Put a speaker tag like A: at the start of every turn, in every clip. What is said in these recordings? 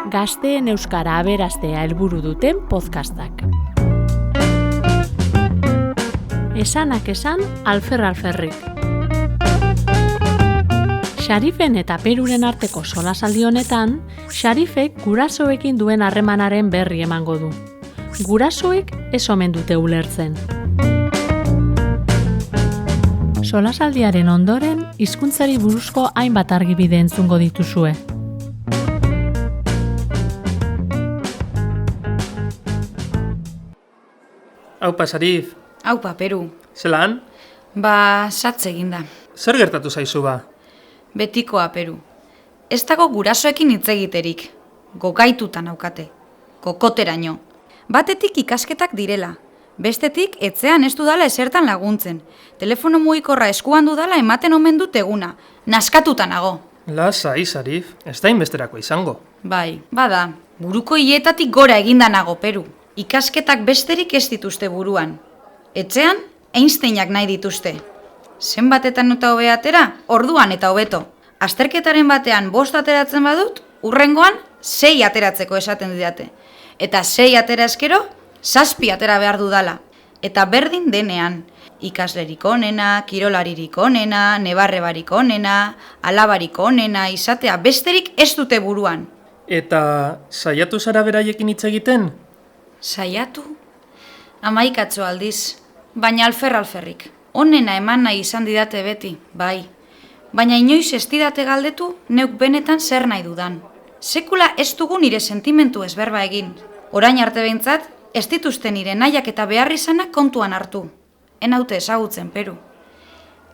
A: Gazteen euskara aberastea helburu duten podcastak. Esanak esan, alferrik. Xarifen eta Peruren arteko solasaldi honetan, Xarifek gurasoekin duen harremanaren berri emango du. Gurasoek ez omen dute ulertzen. Solasaldiaren ondoren, hizkuntzari buruzko hainbat argibide entzungo dituzue.
B: Aupa, Sarif.
C: Aupa, Peru.
B: Zelan?
C: Satz eginda.
B: Zer gertatu zaizu ba?
C: Betikoa, Peru. Ez dago gurasoekin hitz egiterik. Gogaituta naukate. Kokoteraino. Batetik ikasketak direla. Bestetik etxean ez dudala esertan laguntzen. Telefono mugikorra eskuan dudala ematen omen dut eguna. Naskatuta nago.
B: Lasai, Sarif. Ez da inbesterako izango.
C: Bai, bada. Buruko hietatik gora eginda nago, Peru. Ikasketak besterik ez dituzte buruan. Etxean, Einsteinak nahi dituzte. Zenbatetan nota hobe atera, orduan eta hobeto. Azterketaren batean 5 ateratzen badut, hurrengoan 6 ateratzeko esaten didate. Eta 6 atera eskero, 7 atera behar dudala. Eta berdin denean. Ikaslerik onena, kirolaririk onena, nebarrebarik onena, alabarik onena, izatea besterik ez dute buruan.
B: Eta saiatu zara beraiekin hitz egiten?
C: Saiatu? 11 aldiz, baina alferrik. Onena eman nahi izan didate beti, bai. Baina inoiz ez didate galdetu neuk benetan zer nahi dudan. Sekula ez dugu nire sentimentu ezberba egin. Orain arte behintzat, ez dituzte nire nahiak eta behar izanak kontuan hartu. Enaute ezagutzen, Peru.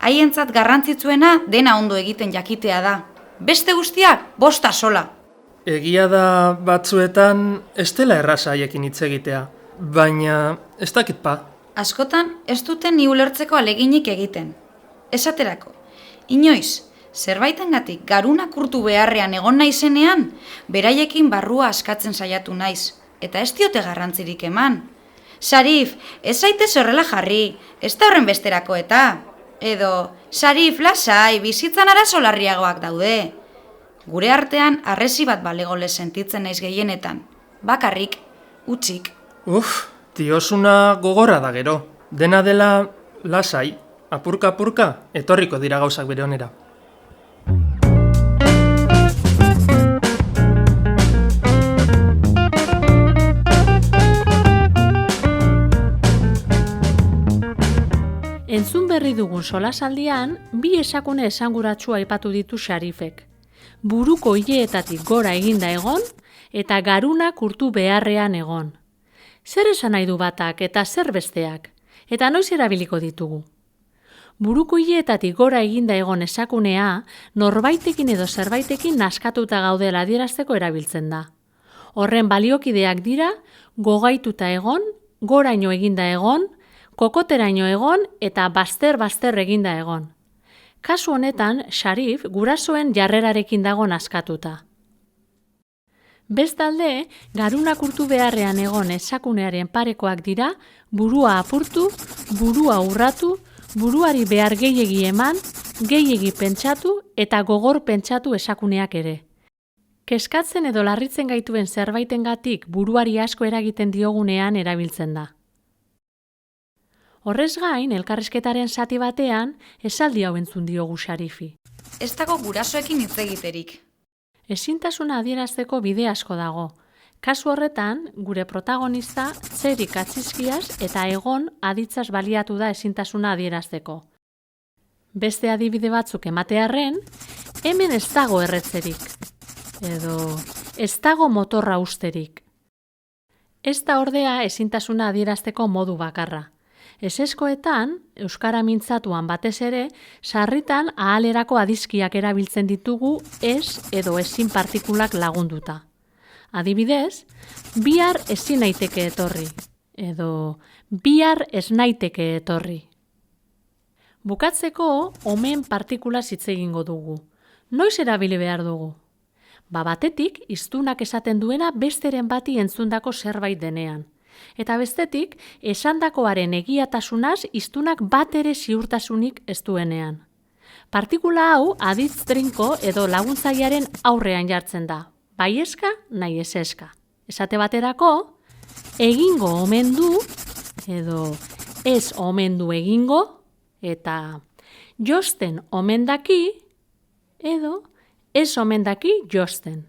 C: Haientzat garrantzitsuena dena ondo egiten jakitea da. Beste guztiak, bosta sola.
B: Egia da batzuetan ez dela erraza haiekin hitz egitea, baina ez dakit pa.
C: Askotan ez duten ni ulertzeko aleginik egiten. Esaterako, inoiz, zerbaitengatik garuna kurtu beharrean egon naizenean, beraiekin barrua askatzen saiatu naiz, eta ez diote garrantzirik eman. Sarif, ez zaitez horrela jarri, ez da horren besterako eta. Edo, Sarif, lasai, bizitzan arazo larriagoak daude. Gure artean harresi bat balegole sentitzen naiz gehienetan. Bakarrik, utzik.
B: Diosuna gogorra da gero. Dena dela lasai, apurka, etorriko dira gauzak bere onera.
A: Entzun berri dugun solasaldian, 2 esakune esanguratsua aipatu ditu Xarifek. Buruko hileetatik gora eginda egon, eta garunak urtu beharrean egon. Zer esan nahi du batak eta zer besteak, eta noiz erabiliko ditugu. Buruko hileetatik gora eginda egon esakunea, norbaitekin edo zerbaitekin naskatuta gaudela adierazteko erabiltzen da. Horren baliokideak dira, gogaituta egon, goraino eginda egon, kokoteraino egon eta bazter eginda egon. Kasu honetan, Xarif gurasoen jarrerarekin dago naskatuta. Bestalde, garunak urtu beharrean egon esakunearen parekoak dira, burua apurtu, burua urratu, buruari behar gehiegi eman, gehiegi pentsatu eta gogor pentsatu esakuneak ere. Keskatzen edo larritzen gaituen zerbaitengatik buruari asko eragiten diogunean erabiltzen da. Horrez gain, elkarrizketaren zati batean, esaldi hau entzun diogu Xarifi.
C: Ez dago gurasoekin hitz egiterik.
A: Ezintasuna adierazteko bide asko dago. Kasu horretan, gure protagonista txerik atzizkiaz eta egon aditzaz baliatu da ezintasuna adierazteko. Beste adibide batzuk ematearren, hemen ez dago erretzerik. Edo, ez dago motorra usterik. Ez da ordea ezintasuna adierazteko modu bakarra. Eseskoetan, euskara mintzatuan batez ere, sarritan ahalerako adizkiak erabiltzen ditugu ez edo ezin partikulak lagunduta. Adibidez, bihar ezin naiteke etorri, edo bihar ez naiteke etorri. Bukatzeko, omen partikulaz hitz egingo dugu. Noiz erabili behar dugu? Batetik, hiztunak esaten duena besteren bati entzundako zerbait denean. Eta bestetik, esandakoaren egiatasunaz hiztunak bat ere ziurtasunik ez duenean. Partikula hau aditz trinko edo laguntzailearen aurrean jartzen da, bai eska, nahi ez eska. Esate baterako, egingo omen du, edo ez omen du egingo, eta josten omen daki, edo ez omen daki josten.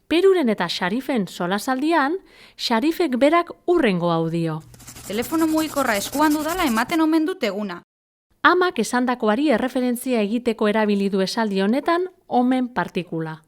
A: Peruren eta Xarifen solasaldian, Xarifek berak urrengo hau dio.
C: Telefono mugikorra eskuan dudala ematen omen dut eguna.
A: Amak esandakoari erreferentzia egiteko erabili du esaldi honetan omen partikula.